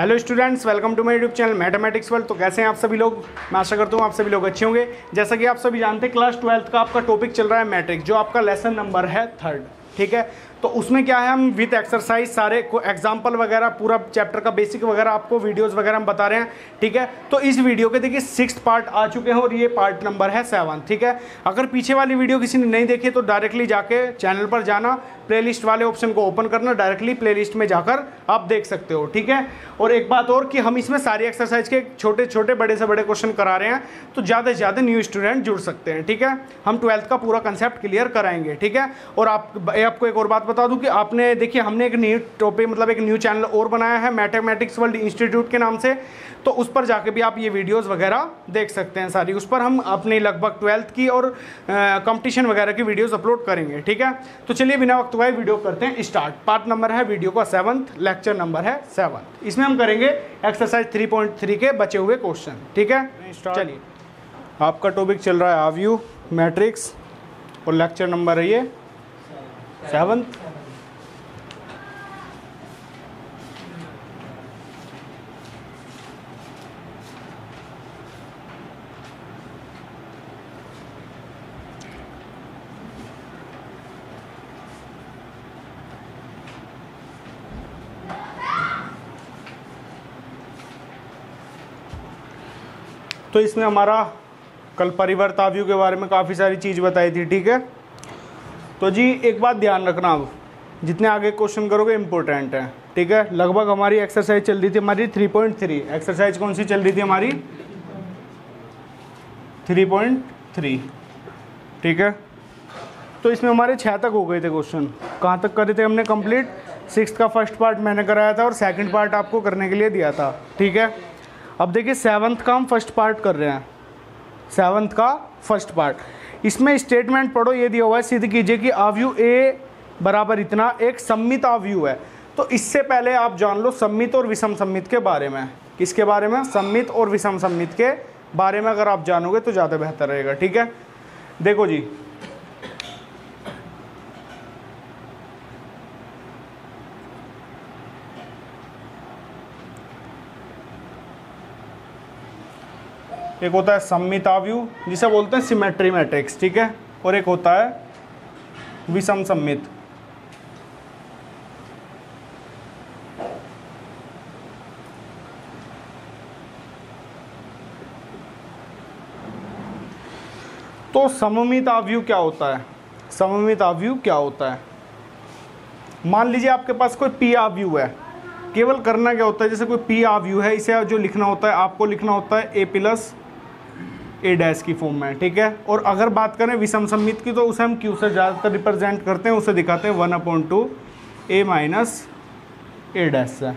Hello students, welcome to my YouTube channel mathematics world. तो कैसे हैं आप सभी लोग? मैं आशा करता हूँ आप सभी लोग अच्छे होंगे। जैसा कि आप सभी जानते हैं, क्लास 12th का आपका टॉपिक चल रहा है मैट्रिक्स, जो आपका लेसन नंबर है 3rd। ठीक है, तो उसमें क्या है, हम विद एक्सरसाइज सारे को एग्जाम्पल वगैरह पूरा चैप्टर का बेसिक वगैरह आपको वीडियोस वगैरह हम बता रहे हैं। ठीक है, तो इस वीडियो के देखिए 6th पार्ट आ चुके हैं और ये पार्ट नंबर है 7। ठीक है, अगर पीछे वाली वीडियो किसी ने नहीं देखी तो डायरेक्टली जाके चैनल पर जाना, प्लेलिस्ट वाले ऑप्शन को ओपन करना, डायरेक्टली प्लेलिस्ट में जाकर आप देख सकते हो। ठीक है, और एक बात और कि हम इसमें सारी एक्सरसाइज के छोटे छोटे बड़े से बड़े क्वेश्चन करा रहे हैं, तो ज़्यादा से ज़्यादा न्यू स्टूडेंट जुड़ सकते हैं। ठीक है, हम 12th का पूरा कंसेप्ट क्लियर कराएंगे। ठीक है, और आपको एक और बात बता दूं कि आपने देखिए हमने एक न्यू टॉपिक मतलब एक न्यू चैनल और बनाया है मैथमेटिक्स वर्ल्ड इंस्टीट्यूट के नाम से, तो उस पर जाके भी आप ये वीडियोस वगैरह देख सकते हैं सारी। उस पर हम अपनी लगभग 12th की और कंपटीशन वगैरह की वीडियोस अपलोड करेंगे। ठीक है, तो चलिए बिना वक्त गए वीडियो करते हैं स्टार्ट। पार्ट नंबर है वीडियो का 7th, लेक्चर नंबर है 7। इसमें हम करेंगे एक्सरसाइज 3.3 के बचे हुए क्वेश्चन। ठीक है, चलिए। आपका टॉपिक चल रहा है आव्यू मैट्रिक्स और लेक्चर नंबर है ये 7th। तो इसमें हमारा कल परिवर्त आव्यू के बारे में काफ़ी सारी चीज़ बताई थी। ठीक है, तो जी एक बात ध्यान रखना, अब जितने आगे क्वेश्चन करोगे इम्पोर्टेंट है। ठीक है, लगभग हमारी एक्सरसाइज चल रही थी हमारी 3.3। एक्सरसाइज कौन सी चल रही थी हमारी? 3.3। ठीक है, तो इसमें हमारे 6 तक हो गए थे क्वेश्चन। कहाँ तक करे थे हमने कंप्लीट? 6th का फर्स्ट पार्ट मैंने कराया था और सेकंड पार्ट आपको करने के लिए दिया था। ठीक है, अब देखिए 7th का हम फर्स्ट पार्ट कर रहे हैं। 7th का फर्स्ट पार्ट, इसमें स्टेटमेंट पढ़ो, ये दिया हुआ है, सिद्ध कीजिए कि आव्यू ए बराबर इतना एक सममित आव्यू है। तो इससे पहले आप जान लो सममित और विषम सममित के बारे में। किसके बारे में? सममित और विषम सममित के बारे में अगर आप जानोगे तो ज़्यादा बेहतर रहेगा। ठीक है, देखो जी, एक होता है सममित आव्यू जिसे बोलते हैं सिमेट्री मैट्रिक्स। ठीक है, और एक होता है विषम सममित। तो सममित आव्यू क्या होता है? सममित आव्यू क्या होता है? मान लीजिए आपके पास कोई पी आव्यू है, केवल करना क्या होता है, जैसे कोई पी आव्यू है, इसे जो लिखना होता है आपको लिखना होता है ए प्लस ए डैश की फॉर्म में। ठीक है, और अगर बात करें विषम सममित की तो उसे हम क्यू से ज़्यादातर रिप्रेजेंट करते हैं, उसे दिखाते हैं 1/2 ए माइनस ए डैश से।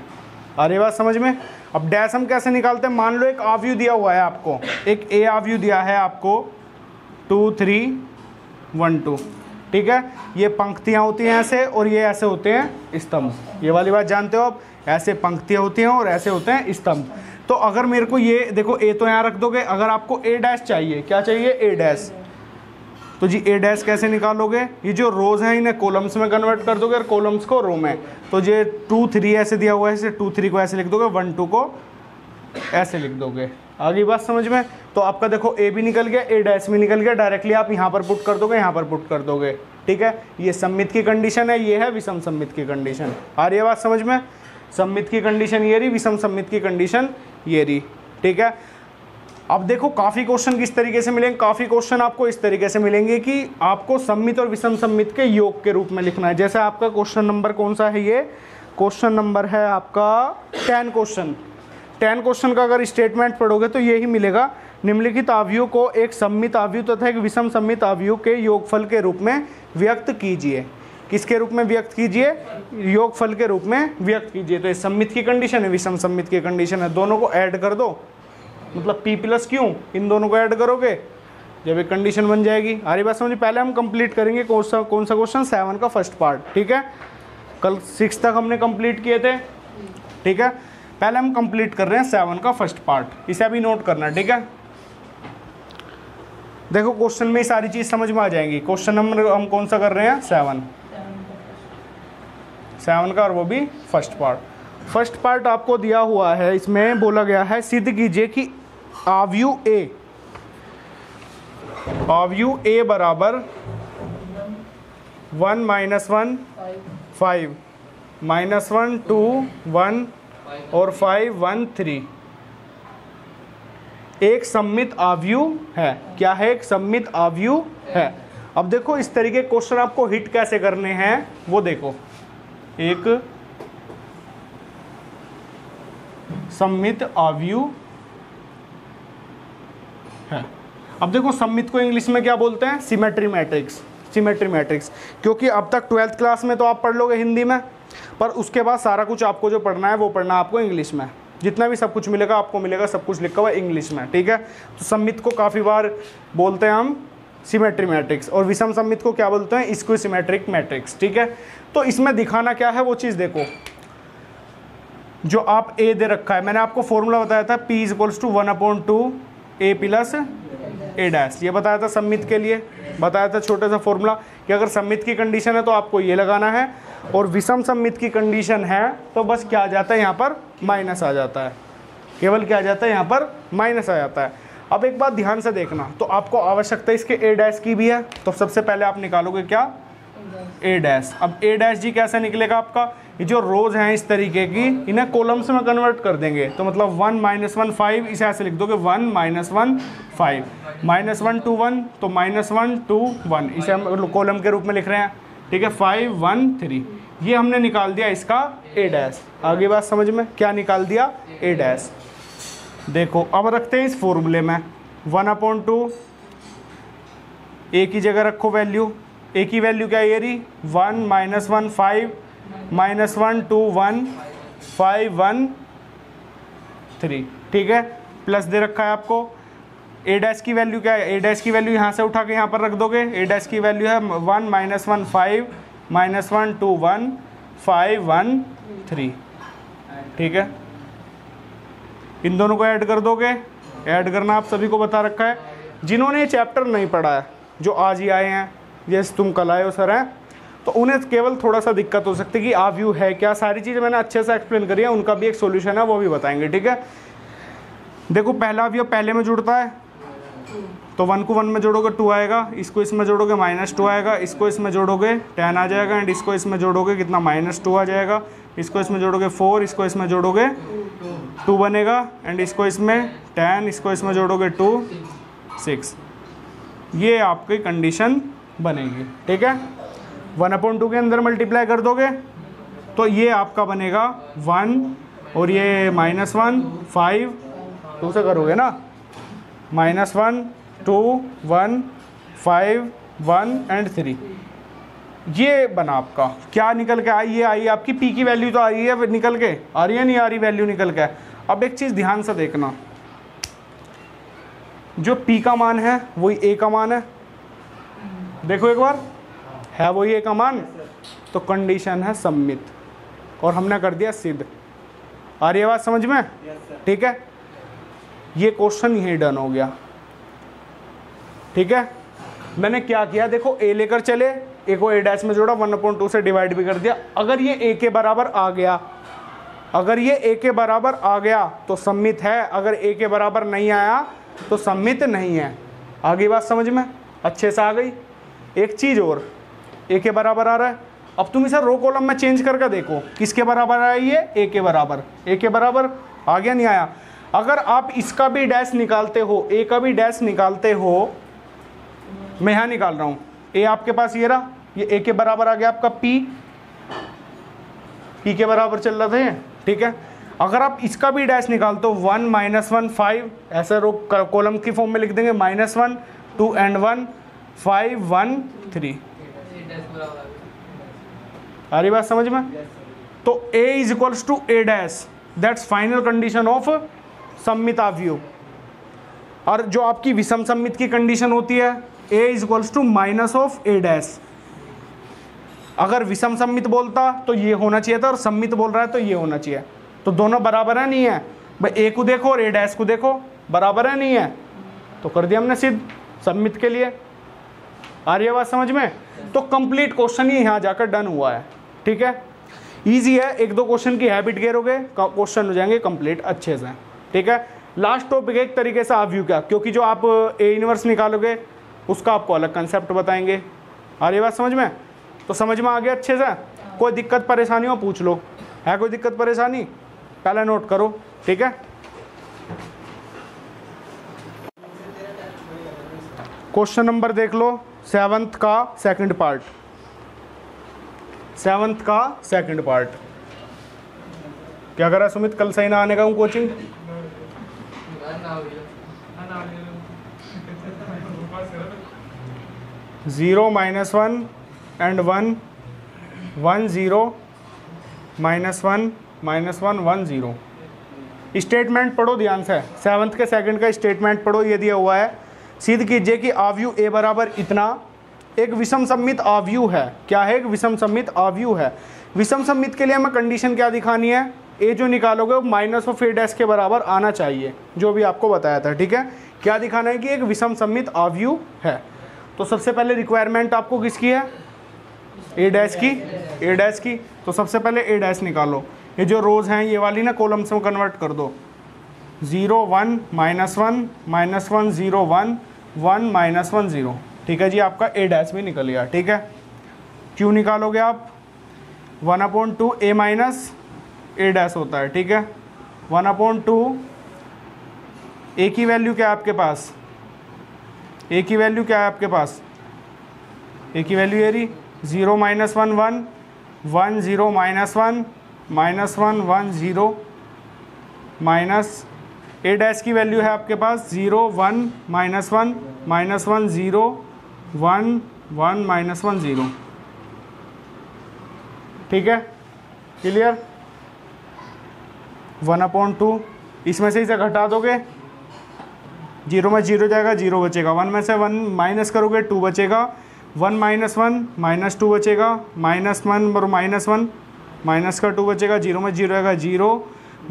अरे बात समझ में? अब डैश हम कैसे निकालते हैं? मान लो एक आव्यू दिया हुआ है आपको, एक ए आव्यू दिया है आपको 2 3 1 2। ठीक है, ये पंक्तियाँ होती हैं ऐसे और ये ऐसे होते हैं स्तंभ। ये वाली बात जानते हो आप, ऐसे पंक्तियाँ होती हैं और ऐसे होते हैं स्तंभ। तो अगर मेरे को ये देखो ए तो यहाँ रख दोगे, अगर आपको ए डैश चाहिए, क्या चाहिए? ए डैश। तो जी ए डैश कैसे निकालोगे? ये जो रोज हैं इन्हें कॉलम्स में कन्वर्ट कर दोगे और कॉलम्स को रो में। तो ये 2 3 ऐसे दिया हुआ है, इसे 2 3 को ऐसे लिख दोगे, 1 2 को ऐसे लिख दोगे। आगे बात समझ में? तो आपका देखो ए भी निकल गया, ए डैश भी निकल गया, डायरेक्टली आप यहाँ पर पुट कर दोगे, यहाँ पर पुट कर दोगे। ठीक है, ये सममित की कंडीशन है, ये है विषम सममित की कंडीशन। आ रही है बात समझ में? सममित की कंडीशन ये रही, विषम सममित की कंडीशन ये रही। ठीक है, अब देखो काफ़ी क्वेश्चन किस तरीके से मिलेंगे। काफ़ी क्वेश्चन आपको इस तरीके से मिलेंगे कि आपको सममित और विषम सममित के योग के रूप में लिखना है। जैसे आपका क्वेश्चन नंबर कौन सा है? ये क्वेश्चन नंबर है आपका 10 क्वेश्चन। 10 क्वेश्चन का अगर स्टेटमेंट पढ़ोगे तो यही मिलेगा, निम्नलिखित आव्यूह को एक सममित आव्यूह तथा एक विषम सममित आव्यूह के योगफल के रूप में व्यक्त कीजिए। किसके रूप में व्यक्त कीजिए? योगफल के रूप में व्यक्त कीजिए। तो ये सममित की कंडीशन है, विषम सममित की कंडीशन है, दोनों को ऐड कर दो, मतलब P प्लस क्यू, इन दोनों को ऐड करोगे जब एक कंडीशन बन जाएगी। हमारी बात समझिए। पहले हम कंप्लीट करेंगे कौन सा क्वेश्चन? 7 का फर्स्ट पार्ट। ठीक है, कल 6 तक हमने कंप्लीट किए थे। ठीक है, पहले हम कंप्लीट कर रहे हैं 7 का फर्स्ट पार्ट, इसे अभी नोट करना। ठीक है, देखो क्वेश्चन में सारी चीज समझ में आ जाएंगी। क्वेश्चन नंबर हम कौन सा कर रहे हैं? 7 का, और वो भी फर्स्ट पार्ट। फर्स्ट पार्ट आपको दिया हुआ है, इसमें बोला गया है सिद्ध कीजिए कि आव्यूह ए बराबर 1 -1 5 -1 2 1 और 5 1 3 एक सममित आव्यूह है। क्या है? एक सममित आव्यूह है। अब देखो इस तरीके के क्वेश्चन आपको हिट कैसे करने हैं वो देखो। एक सममित आव्यूह है। अब देखो सममित को इंग्लिश में क्या बोलते हैं? Symmetry matrix. सिमेट्री मैट्रिक्स, क्योंकि अब तक 12th क्लास में तो आप पढ़ लोगे हिंदी में, पर उसके बाद सारा कुछ आपको जो पढ़ना है वो पढ़ना है आपको इंग्लिश में। जितना भी सब कुछ मिलेगा आपको मिलेगा सब कुछ लिखा हुआ इंग्लिश में, ठीक है। तो सममित को काफ़ी बार बोलते हैं हम सिमेट्री मैट्रिक्स, और विषम सममित को क्या बोलते हैं? स्क्यू सिमेट्रिक मैट्रिक्स, ठीक है। तो इसमें दिखाना क्या है वो चीज़ देखो। जो आप ए दे रखा है, मैंने आपको फॉर्मूला बताया था P = 1/2 A + A', ये बताया था सममित के लिए, बताया था छोटा सा फॉर्मूला कि अगर सममित की कंडीशन है तो आपको ये लगाना है, और विषम सममित की कंडीशन है तो बस क्या आ जाता है यहाँ पर? माइनस आ जाता है। केवल क्या आ जाता है यहाँ पर? माइनस आ जाता है। अब एक बात ध्यान से देखना, तो आपको आवश्यकता इसके A' की भी है, तो सबसे पहले आप निकालोगे क्या? A'। अब A' कैसे निकलेगा आपका? ये जो रोज हैं इस तरीके की, इन्हें कॉलम्स में कन्वर्ट कर देंगे, तो मतलब 1 -1 5, इसे ऐसे लिख दोगे 1 -1 5 -1 2 1, तो -1 2 1, इसे हम कॉलम के रूप में लिख रहे हैं, ठीक है। 5 1 3, ये हमने निकाल दिया इसका A'। आगे बात समझ में? क्या निकाल दिया? A'। देखो अब रखते हैं इस फॉर्मूले में 1/2, ए की जगह रखो वैल्यू, ए की वैल्यू क्या है? 1 -1 5 -1 2 1 5 1 3, ठीक है। प्लस दे रखा है आपको। A' की वैल्यू क्या है? A' की वैल्यू यहाँ से उठा के यहाँ पर रख दोगे। A' की वैल्यू है 1 -1 5 -1 2 1 5 1 3, ठीक है। इन दोनों को ऐड कर दोगे। ऐड करना आप सभी को बता रखा है। जिन्होंने ये चैप्टर नहीं पढ़ा है, जो आज ही आए हैं, जैसे तुम कल आए हो सर हैं, तो उन्हें केवल थोड़ा सा दिक्कत हो सकती है कि आव्यूह है क्या। सारी चीज़ें मैंने अच्छे से एक्सप्लेन करी है, उनका भी एक सॉल्यूशन है, वो भी बताएंगे, ठीक है। देखो पहला अवयव पहले में जुड़ता है, तो 1 को 1 में जोड़ोगे 2 आएगा, इसको इसमें जोड़ोगे -2 आएगा, इसको इसमें जोड़ोगे 10 आ जाएगा, एंड इसको इसमें जोड़ोगे कितना? -2 आ जाएगा, इसको इसमें जोड़ोगे 4, इसको इसमें जोड़ोगे 2 बनेगा, एंड इसको इसमें 10, इसको इसमें जोड़ोगे 2 6। ये आपकी कंडीशन बनेगी, ठीक है। 1/2 के अंदर मल्टीप्लाई कर दोगे तो ये आपका बनेगा 1, और ये -1 5 2 से करोगे ना, -1 2 1 5 1 एंड 3। ये बना आपका। क्या निकल के आई? ये आई आपकी P की वैल्यू तो आ रही है निकल के, आ रही है नहीं आ रही वैल्यू निकल के। अब एक चीज़ ध्यान से देखना, जो P का मान है वही A का मान है। देखो एक बार, है वही A का मान, तो कंडीशन है सममित, और हमने कर दिया सिद्ध। आ रही है बात समझ में? ठीक है, ये क्वेश्चन यही डन हो गया, ठीक है। मैंने क्या किया, देखो A लेकर चले, A को A' में जोड़ा, 1/2 से डिवाइड भी कर दिया। अगर ये A के बराबर आ गया, अगर ये A के बराबर आ गया तो सममित है, अगर A के बराबर नहीं आया तो सममित नहीं है। आगे बात समझ में अच्छे से आ गई। एक चीज़ और, A के बराबर आ रहा है, अब तुम इसे रो कॉलम में चेंज करके देखो किसके बराबर आया, ये A के बराबर। A के बराबर आ गया नहीं आया? अगर आप इसका भी डैश निकालते हो, A का भी डैश निकालते हो, मैं यहाँ निकाल रहा हूँ, A आपके पास ये रहा, ये A के बराबर आ गया आपका P के बराबर चल रहा था ये, ठीक है। अगर आप इसका भी डैश निकालते हो 1 -1 5, ऐसे रो कॉलम की फॉर्म में लिख देंगे, -1 2 and 1 5 1 3। आ रही बात समझ में? तो A = A', that's final condition of सममित आव्यूह। और जो आपकी विषम सममित की कंडीशन होती है, A = -A'। अगर विषम सममित बोलता तो ये होना चाहिए था, और सममित बोल रहा है तो ये होना चाहिए। तो दोनों बराबर है नहीं है भाई? A को देखो और A' को देखो, बराबर है नहीं है, तो कर दिया हमने सिद्ध सममित के लिए। आ रही है बात समझ में? तो कंप्लीट क्वेश्चन ही यहाँ जाकर डन हुआ है, ठीक है। ईजी है, एक दो क्वेश्चन की हैबिट घेरोगे क्वेश्चन हो जाएंगे कंप्लीट अच्छे से। ठीक है, लास्ट टॉपिक एक तरीके से आप व्यू क्या, क्योंकि जो आप ए इनवर्स निकालोगे उसका आपको अलग कंसेप्ट बताएंगे। आ रही बात समझ में? तो समझ में आ गया अच्छे से? कोई दिक्कत परेशानी हो पूछ लो, है कोई दिक्कत परेशानी? पहले नोट करो। ठीक है, क्वेश्चन नंबर देख लो, 7th का सेकंड पार्ट, 7th का सेकंड पार्ट। क्या करा सुमित, कल सही ना आने का हूँ कोचिंग? 0 -1 and 1 1 0 -1 -1 1 0। स्टेटमेंट पढ़ो ध्यान से, 7th के सेकंड का स्टेटमेंट पढ़ो। ये दिया हुआ है, सिद्ध कीजिए कि आव्यूह ए बराबर इतना एक विषम सममित आव्यूह है। क्या है? एक विषम सममित आव्यूह है। विषम सममित के लिए हमें कंडीशन क्या दिखानी है? ए जो निकालोगे वो -a' के बराबर आना चाहिए, जो भी आपको बताया था। ठीक है, क्या दिखाना है कि एक विषम सममित आव्यूह है। तो सबसे पहले रिक्वायरमेंट आपको किसकी है? a' की। तो सबसे पहले a' निकालो। ये जो रोज हैं ये वाली ना कॉलम्स में कन्वर्ट कर दो। 0 1 -1 -1 0 1 1 -1 0। ठीक है जी, आपका a' भी निकल गया। ठीक है, क्यों निकालोगे आप? 1/2 a माइनस a' होता है। ठीक है, 1/2 a की वैल्यू क्या है आपके पास? a की वैल्यू क्या है आपके पास? a की वैल्यू ये रही 0 -1 1 1 0 -1 -1 1 0 माइनस a' की वैल्यू है आपके पास 0 1 -1 -1 0 1 1 -1 0। ठीक है, क्लियर? 1/2 इसमें से इसे घटा दोगे, 0 में 0 जाएगा, 0 बचेगा। 1 में से 1 माइनस करोगे 2 बचेगा। 1 -1 -2 बचेगा, -1 और -1 माइनस का 2 बचेगा। 0 में 0 आएगा 0,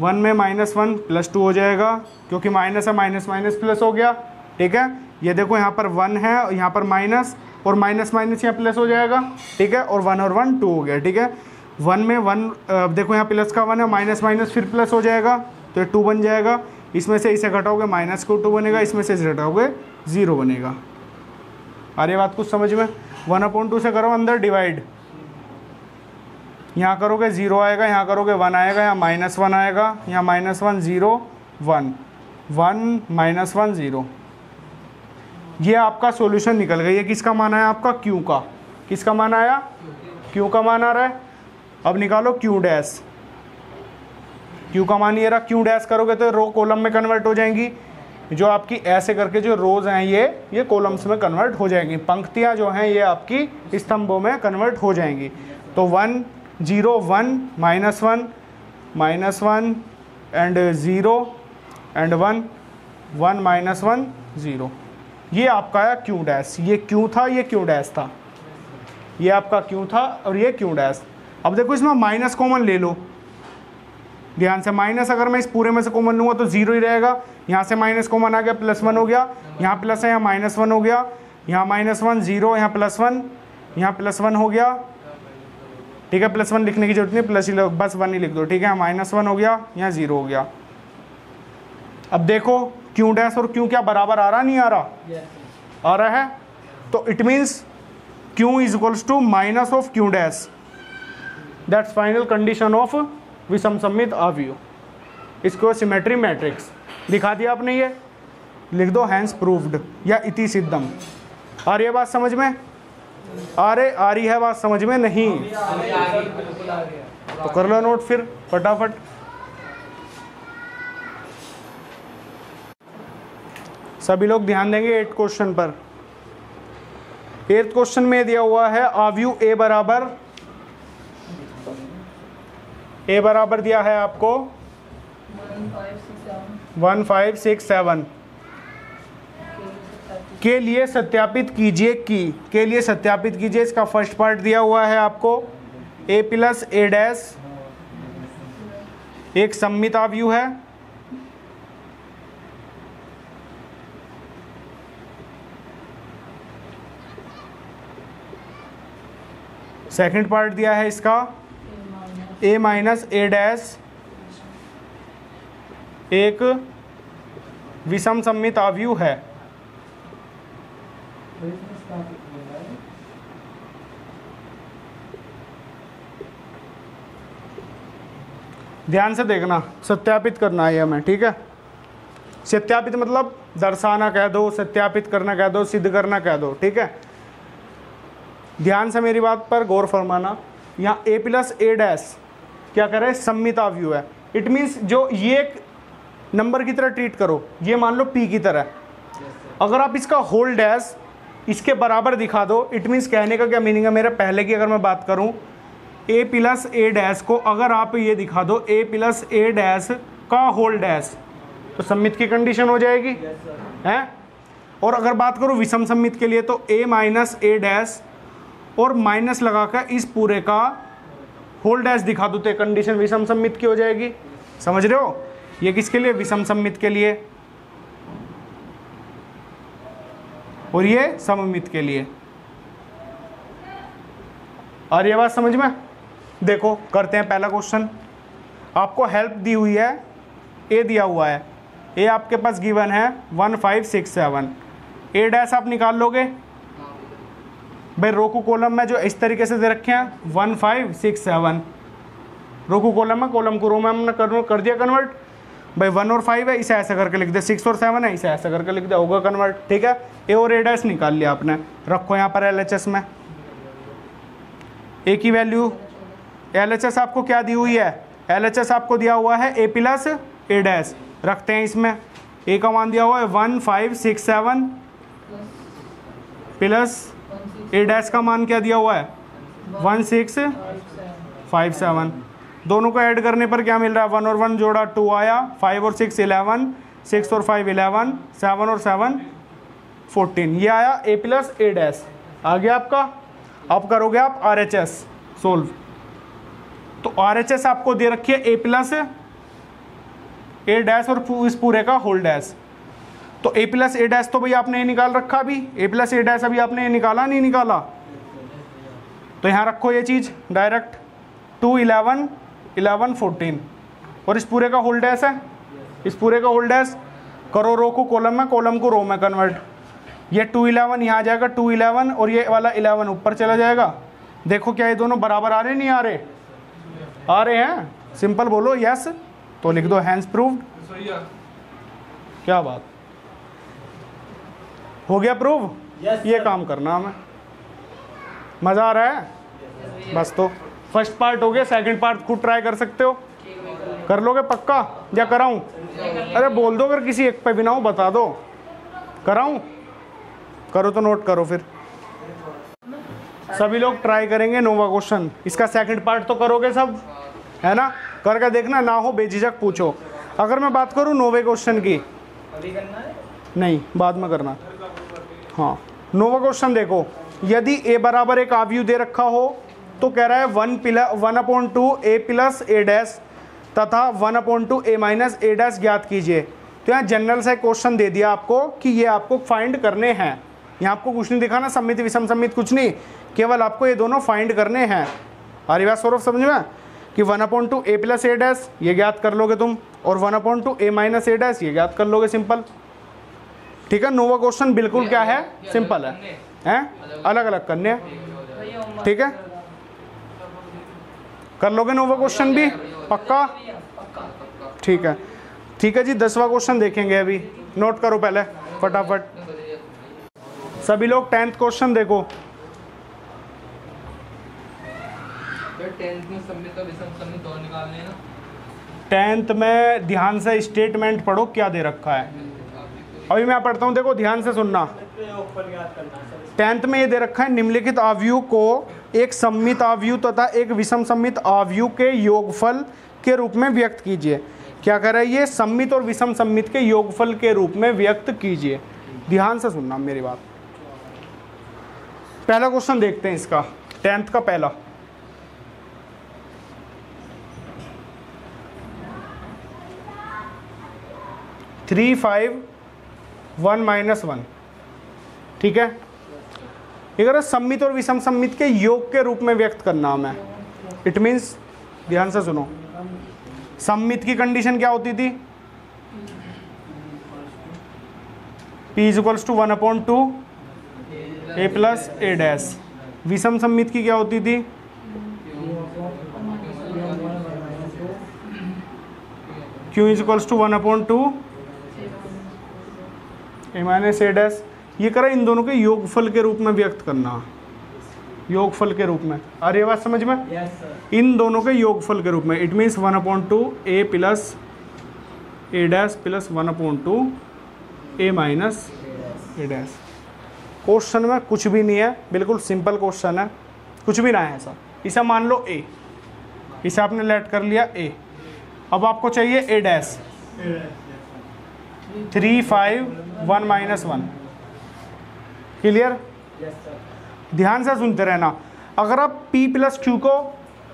1 में -1 +2 हो जाएगा, क्योंकि माइनस है माइनस माइनस प्लस हो गया। ठीक है, ये देखो यहाँ पर 1 है, यहाँ पर माइनस, और माइनस माइनस यहाँ प्लस हो जाएगा। ठीक है, और 1 और 1 2 हो गया। ठीक है, 1 में 1 देखो यहाँ प्लस का 1 है, माइनस माइनस फिर प्लस हो जाएगा, तो ये 2 बन जाएगा। इसमें से इसे घटाओगे माइनस को 2 बनेगा, इसमें से इसे घटाओगे 0 बनेगा। अरे बात कुछ समझ में? 1/2 से करो अंदर डिवाइड, यहाँ करोगे 0 आएगा, यहाँ करोगे 1 आएगा, यहाँ -1 आएगा, यहाँ -1 0 1 1 -1 0। ये आपका सॉल्यूशन निकल गया। ये किसका मान आया आपका? Q का। किसका मान आया? Q का मान आ रहा है। अब निकालो Q'। Q का मान ये रहा। Q' करोगे तो रो कॉलम में कन्वर्ट हो जाएंगी। जो आपकी ऐसे करके जो रोज हैं ये कॉलम्स में कन्वर्ट हो जाएंगी। पंक्तियाँ जो हैं ये आपकी स्तंभों में कन्वर्ट हो जाएंगी। तो 1 0 1 -1 -1 एंड 0 एंड 1 1 -1 0। ये आपका आया Q'। ये Q था, ये Q' था। ये आपका Q था और ये Q'। अब देखो इसमें माइनस कॉमन ले लो ध्यान से। माइनस अगर मैं इस पूरे में से कॉमन लूँगा तो 0 ही रहेगा। यहाँ से माइनस कॉमन आ गया, +1 हो गया। यहाँ प्लस है, यहाँ -1 हो गया। यहाँ -1 0, यहाँ +1, यहाँ +1 हो गया। ठीक है, +1 लिखने की जरूरत नहीं, प्लस ही बस 1 ही लिख दो। ठीक है, -1 हो गया, यहाँ 0 हो गया। अब देखो Q' और Q क्या बराबर आ रहा नहीं आ रहा? आ रहा है। तो it means Q = -Q'। That's final condition of विषम सममित आव्यूह। इसको सिमेट्री मैट्रिक्स दिखा दिया आपने। ये लिख दो हैंस प्रूव्ड या इति सिद्धम। आ रही है बात समझ में? आ रही है बात समझ में? नहीं तो कर लो नोट फिर फटाफट। सभी लोग ध्यान देंगे 8th क्वेश्चन पर। 8th क्वेश्चन में दिया हुआ है आव्यूह ए बराबर दिया है आपको 1 5 6 7 के लिए सत्यापित कीजिए कि के लिए सत्यापित कीजिए। इसका फर्स्ट पार्ट दिया हुआ है आपको a + a' एक सममित आव्यूह है। सेकंड पार्ट दिया है इसका ए माइनस ए डैश एक विषम सममित आव्यूह है। ध्यान से देखना, सत्यापित करना है हमें, ठीक है। सत्यापित मतलब दर्शाना कह दो, सत्यापित करना कह दो, सिद्ध करना कह दो, ठीक है। ध्यान से मेरी बात पर गौर फरमाना। यहाँ a प्लस ए डैश क्या कर रहा है, सममित आव्यूह है। इट मीन्स जो ये एक नंबर की तरह ट्रीट करो, ये मान लो p की तरह। अगर आप इसका होल डैश इसके बराबर दिखा दो, इट मीन्स कहने का क्या मीनिंग है मेरे, पहले की अगर मैं बात करूं a प्लस ए डैश को अगर आप ये दिखा दो a प्लस ए डैश का होल डैश, तो सममित की कंडीशन हो जाएगी, है। और अगर बात करूं विषम सममित के लिए तो a माइनस ए डैश और माइनस लगाकर इस पूरे का होल डैश दिखा दो, तो कंडीशन विषम सममित की हो जाएगी। समझ रहे हो, ये किसके लिए, विषम सममित के लिए, और ये सममित के लिए। और ये बात समझ में, देखो करते हैं पहला क्वेश्चन। आपको हेल्प दी हुई है, ए दिया हुआ है, ए आपके पास गिवन है 1 5 6 7, ए डैश आप निकाल लोगे भाई। रोकू कॉलम में जो इस तरीके से दे रखे हैं 1 5 6 7, रोकू कॉलम में, कॉलम को रो में हमने कर दिया कन्वर्ट भाई। 1 और 5 है, इसे ऐसा करके लिख दे, 6 और 7 है, इसे ऐसा करके लिख दे, होगा कन्वर्ट, ठीक है। ए और ए डैश निकाल लिया आपने, रखो यहाँ पर LHS में। ए की वैल्यू, LHS आपको क्या दी हुई है, LHS आपको दिया हुआ है a प्लस ए डैश, रखते हैं इसमें। ए का मान दिया हुआ है 1 5 6 7 प्लस ए डैश का मान क्या दिया हुआ है 1 6 5 7। दोनों को ऐड करने पर क्या मिल रहा है, 1 और 1 जोड़ा 2 आया, 5 और 6 11, 6 और 5 11, 7 और 7 14, ये आया a प्लस ए डैश आ गया आपका। अब करोगे आप RHS सोल्व, तो RHS आपको दे रखी है a प्लस ए डैश और इस पूरे का होल डैश। तो a प्लस ए डैश तो भाई आपने ये निकाल रखा, अभी a प्लस ए डैश अभी आपने ये निकाला नहीं निकाला, तो यहाँ रखो ये चीज़ डायरेक्ट 2 11 11 14, और इस पूरे का होल डैश है, इस पूरे का होल डैश करो रो को कॉलम में, कॉलम को रो में कन्वर्ट। ये 2 11 यहाँ आ जाएगा 2 11, और ये वाला 11 ऊपर चला जाएगा। देखो क्या ये दोनों बराबर आ रहे नहीं आ रहे, आ रहे हैं, सिंपल बोलो यस, तो लिख दो हैंस प्रूव्ड। क्या बात, हो गया प्रूव। ये काम करना हमें, मज़ा आ रहा है बस। तो फर्स्ट पार्ट हो गया, सेकंड पार्ट खुद ट्राई कर सकते हो, कर लोगे पक्का या कराऊं? अरे बोल दो, अगर किसी एक पे भी ना हो बता दो, कराऊं? करो तो नोट करो फिर, सभी लोग ट्राई करेंगे नोवा क्वेश्चन। इसका सेकंड पार्ट तो करोगे सब, है ना, करके देखना, ना हो बेझिझक पूछो। अगर मैं बात करूं नोवे क्वेश्चन की, अभी करना है नहीं बाद में करना। हाँ नोवा क्वेश्चन देखो, यदि a बराबर एक आव्यूह दे रखा हो तो कह रहा है 1/2 a प्लस ए डैश तथा 1/2 a माइनस ए डैश ज्ञात कीजिए। तो यहाँ जनरल सा क्वेश्चन दे दिया आपको कि ये आपको फाइंड करने हैं। यहाँ आपको कुछ नहीं दिखाना, सम्मित विषम सम्मित कुछ नहीं, केवल आपको ये दोनों फाइंड करने हैं। हमारी बात सौरभ समझ में, कि 1/2 a प्लस ए डैश ये ज्ञात कर लोगे तुम, और 1/2 a माइनस ए डैश ये ज्ञात कर लोगे, सिंपल। ठीक है, नोवा क्वेश्चन बिल्कुल क्या है, सिंपल है, हैं अलग अलग करने हैं। ठीक है, कर लोगे नोवा क्वेश्चन भी पक्का? ठीक है, ठीक है जी। 10वां क्वेश्चन देखेंगे अभी, नोट करो पहले फटाफट सभी लोग। 10th क्वेश्चन देखो। 10th में सम्मित और विषम सम्मित दोनों निकालने हैं ना। 10th में ध्यान से स्टेटमेंट पढ़ो क्या दे रखा है। अभी मैं पढ़ता हूँ, देखो ध्यान से सुनना। 10th में ये दे रखा है, निम्नलिखित आव्यूह को एक सम्मित आव्यूह तथा एक विषम सम्मित आव्यूह के योगफल के रूप में व्यक्त कीजिए। क्या कह रहा है ये, सम्मित और विषम सम्मित के योगफल के रूप में व्यक्त कीजिए। ध्यान से सुनना मेरी बात। पहला क्वेश्चन देखते हैं इसका, 10th का पहला। थ्री 5 1 -1, ठीक है। अगर सम्मित और विषम सम्मित के योग के रूप में व्यक्त करना हमें, इट मीन्स ध्यान से सुनो, सममित की कंडीशन क्या होती थी? P is equals to 1/2 a plus a dash. विषम सममित की क्या होती थी? Q is equals to 1/2 a minus a dash. ये करा इन दोनों के योगफल के रूप में व्यक्त करना, योगफल के रूप में। अरे ये बात समझ में? इन दोनों के योगफल के रूप में। It means 1/2 a plus a dash plus 1/2 a minus a dash. Question में कुछ भी नहीं है, बिल्कुल सिंपल क्वेश्चन है, कुछ भी ना है ऐसा। इसे मान लो a, इसे आपने लेट कर लिया a। अब आपको चाहिए a डैश, 3 5 1 माइनस 1। क्लियर? ध्यान से सुनते रहना। अगर आप p प्लस क्यू को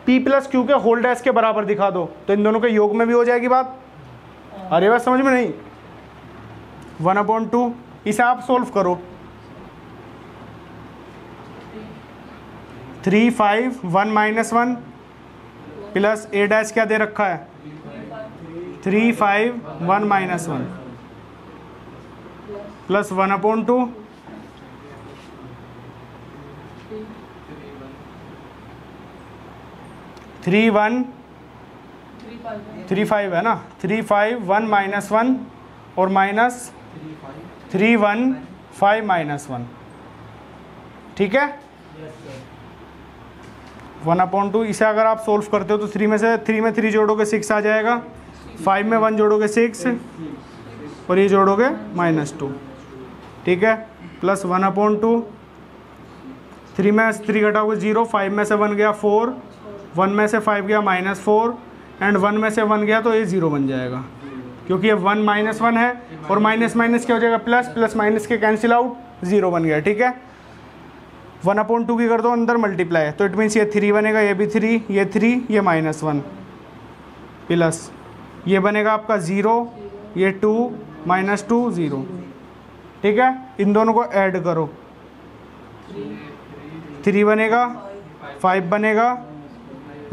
p प्लस क्यू के होल डैश के बराबर दिखा दो तो इन दोनों के योग में भी हो जाएगी बात। अरे बात समझ में नहीं? 1/2 इसे आप सोल्व करो। 3 5 1 माइनस 1 प्लस a डैश क्या दे रखा है? 3 5 1 माइनस 1 प्लस 1/2 3 1 3 5 है ना, 3 5 1 माइनस 1 और माइनस 3 1 5 माइनस 1। ठीक है? 1/2 इसे अगर आप सोल्व करते हो तो 3 में 3 जोड़ोगे 6 आ जाएगा, 5 में 1 जोड़ोगे 6 और ये जोड़ोगे -2। ठीक है? प्लस 1/2, 3 में 3 घटाओगे 0, 5 में से 1 गया 4, 1 में से 5 गया -4 एंड 1 में से 1 गया तो ये 0 बन जाएगा, क्योंकि ये 1 माइनस 1 है और माइनस माइनस क्या हो जाएगा? प्लस, प्लस माइनस के कैंसिल आउट, 0 बन गया। ठीक है? 1/2 की कर दो अंदर मल्टीप्लाई, तो इट मीन्स ये 3 बनेगा, ये भी 3, ये 3, ये -1 प्लस ये बनेगा आपका 0, ये 2 -2 0। ठीक है? इन दोनों को ऐड करो, 3 बनेगा, 5 बनेगा,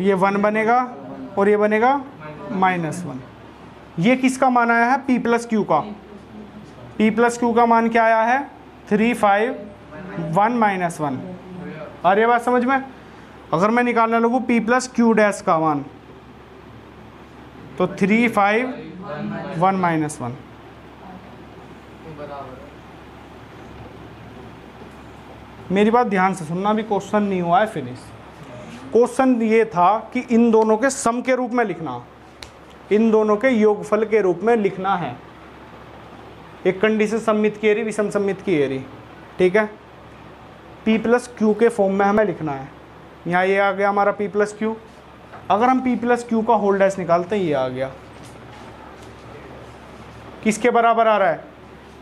ये 1 बनेगा और ये बनेगा -1। ये किसका मान आया है? P प्लस क्यू का। P प्लस क्यू का मान क्या आया है? 3 5 1 माइनस 1। अरे बात समझ में? अगर मैं निकालने लगूँ P प्लस क्यू डैश का मान तो 3 5 1 माइनस 1। मेरी बात ध्यान से सुनना, भी क्वेश्चन नहीं हुआ है फिनिश। क्वेश्चन ये था कि इन दोनों के सम के रूप में लिखना, इन दोनों के योगफल के रूप में लिखना है। एक कंडीशन सम्मित की एरी, विषम सम्मित की एरी। ठीक है? P प्लस क्यू के फॉर्म में हमें लिखना है। यहाँ ये आ गया हमारा P प्लस क्यू। अगर हम P प्लस क्यू का होल डैश निकालते हैं, ये आ गया। किसके बराबर आ रहा है?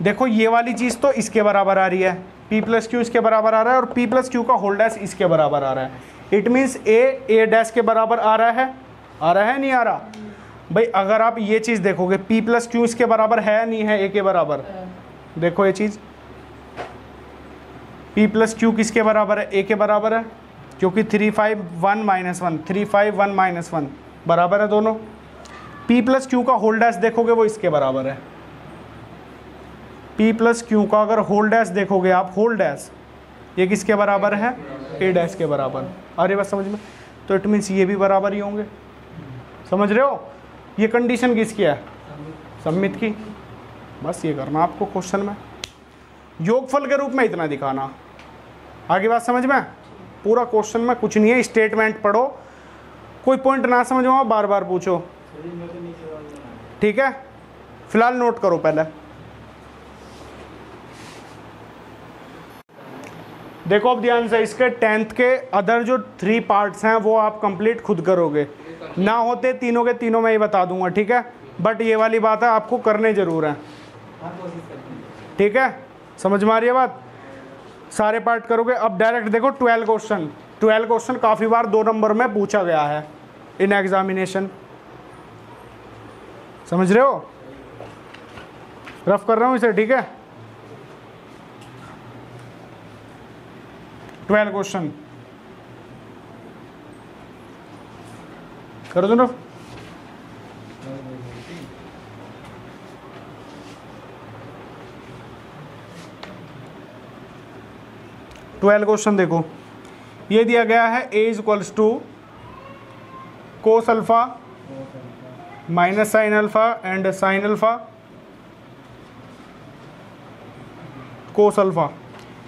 देखो ये वाली चीज़ तो इसके बराबर आ रही है, P प्लस क्यू इसके बराबर आ रहा है और P प्लस क्यू का होल डैश इसके बराबर आ रहा है। इट मीन्स ए डैश के बराबर आ रहा है नहीं आ रहा? भाई अगर आप ये चीज़ देखोगे, P प्लस क्यू इसके बराबर है नहीं है ए के बराबर? देखो ये चीज़, P प्लस क्यू किसके बराबर है? ए के बराबर है, क्योंकि 3 5 1 माइनस 1, 3 5 1 माइनस 1 बराबर है दोनों। P प्लस क्यू का होल डैश देखोगे वो इसके बराबर है। P प्लस क्यू का अगर होल डैश देखोगे आप, होल डैश ये किसके बराबर है? ए डैश के बराबर। अरे बस समझ में? तो इट मीन्स ये भी बराबर ही होंगे। समझ रहे हो? ये कंडीशन किसकी है? सम्मित की। बस ये करना आपको क्वेश्चन में, योगफल के रूप में इतना दिखाना। आगे बात समझ में? पूरा क्वेश्चन में कुछ नहीं है, स्टेटमेंट पढ़ो, कोई पॉइंट ना समझ में बार बार पूछो। ठीक है? फिलहाल नोट करो पहले। देखो अब ध्यान से, इसके 10th के अदर जो 3 पार्ट्स हैं वो आप कंप्लीट खुद करोगे, ना होते तीनों के तीनों मैं ही बता दूंगा। ठीक है? बट ये वाली बात है, आपको करने जरूर है। ठीक है? समझ में आ रही है बात? सारे पार्ट करोगे। अब डायरेक्ट देखो 12 क्वेश्चन काफ़ी बार 2 नंबर में पूछा गया है इन एग्जामिनेशन। समझ रहे हो? रफ कर रहा हूँ इसे। ठीक है? 12 क्वेश्चन कर दो ना। 12 क्वेश्चन देखो, ये दिया गया है a is equals to cos alpha minus sine alpha and sine alpha cos alpha.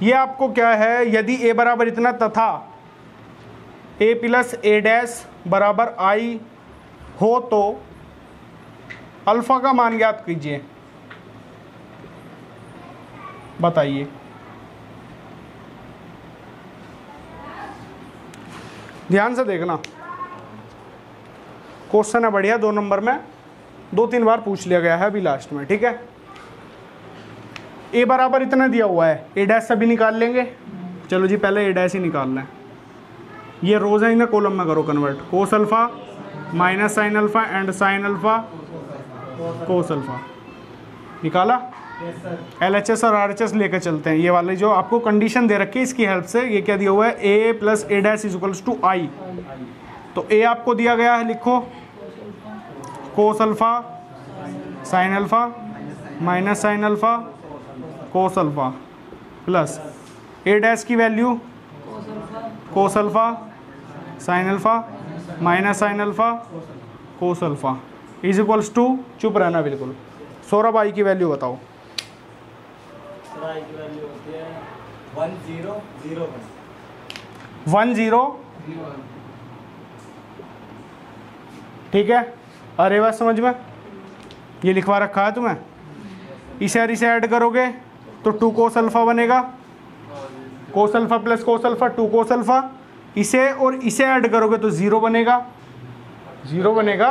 ये आपको क्या है, यदि a बराबर इतना तथा a प्लस a डैश बराबर i हो तो अल्फा का मान ज्ञात कीजिए। बताइए। ध्यान से देखना, क्वेश्चन है बढ़िया, 2 नंबर में 2-3 बार पूछ लिया गया है अभी लास्ट में, ठीक है। a बराबर इतना दिया हुआ है, a डैश सभी निकाल लेंगे। चलो जी पहले a डैश ही निकालना है। ये रोज है, इन्हें कॉलम में करो convert. Cos alpha minus sine alpha and sine alpha cos alpha निकाला। LHS और RHS लेकर चलते हैं। ये वाले जो आपको कंडीशन दे रखी है इसकी हेल्प से, ये क्या दिया हुआ है, a plus a dash is equals to i। तो a आपको दिया गया है, लिखो cos alpha sine alpha minus sine alpha cos alpha plus a dash की value cos alpha sine alpha minus sine alpha cos alpha is equals to, चुप रहना बिल्कुल, सौरभ आई की वैल्यू बताओ। आई की वैल्यू होती है 1001। 10, ठीक है। अरे बात समझ में, ये लिखवा रखा है तुम्हें। इसे और इसे ऐड करोगे तो 2 कोस अल्फा बनेगा, कोस alpha plus cos alpha 2 cos alpha. इसे और इसे ऐड करोगे तो 0 बनेगा, 0 बनेगा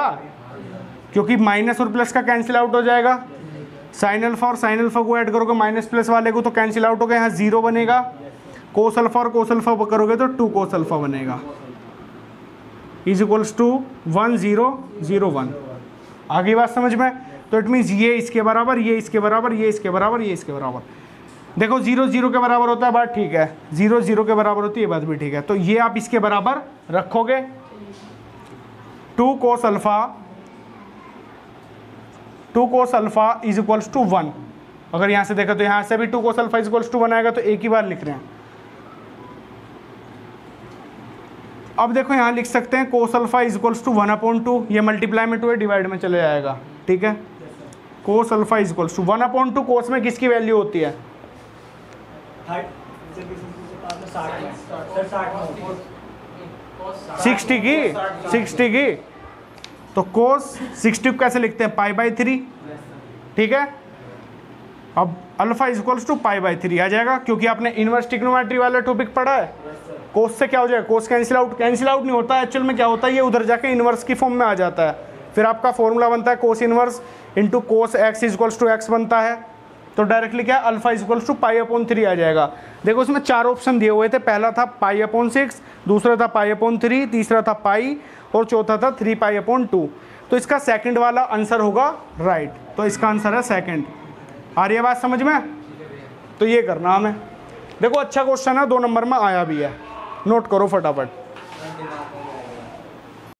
क्योंकि माइनस और प्लस का कैंसिल आउट हो जाएगा। साइन अल्फा और साइन अल्फा को ऐड करोगे माइनस प्लस वाले को तो कैंसिल आउट हो गया, यहाँ 0 बनेगा। कोस अल्फा और कोस अल्फा करोगे तो 2 कोस अल्फा बनेगा इज इक्वल्स टू 1001। आगे बात समझ में। तो इट मीन्स ये इसके बराबर, ये इसके बराबर, ये इसके बराबर, ये इसके बराबर। देखो 0 0 के बराबर होता है, बात ठीक है। 0 0 के बराबर होती है, बात भी ठीक है। तो ये आप इसके बराबर रखोगे 2 cos alpha is equals to 1। अगर यहाँ से देखा तो यहाँ से भी 2 cos alpha is equals to 1 आएगा, तो एक ही बार लिख रहे हैं। अब देखो यहाँ लिख सकते हैं cos alpha is equals to 1/2, ये मल्टीप्लाई में 2 है, डिवाइड में चले जाएगा, ठीक है। Cos alpha is equals to 1/2, cos में किसकी वैल्यू होती है, 60 की। तो कोस 60 को कैसे लिखते हैं, π/3, ठीक है। अब अल्फा इज इक्वल्स टू π/3 आ जाएगा, क्योंकि आपने इनवर्स ट्रिग्नोमेट्री वाला टॉपिक पढ़ा है। कोस से क्या हो जाएगा, कोस कैंसिल आउट नहीं होता है। एक्चुअल में क्या होता है, ये उधर जाके इनवर्स की फॉर्म में आ जाता है। फिर आपका फॉर्मूला बनता है cos inverse into cos x is equals to x बनता है। तो डायरेक्टली क्या, अल्फा इज इक्वल्स टू π/3 आ जाएगा। देखो इसमें 4 ऑप्शन दिए हुए थे, पहला था π/6, दूसरा था π/3, तीसरा था पाई और चौथा था 3π/2। तो इसका सेकंड वाला आंसर होगा राइट। तो इसका आंसर है सेकंड। आ रही है बात समझ में। तो ये करना हमें। देखो अच्छा क्वेश्चन है, 2 नंबर में आया भी है, नोट करो फटाफट।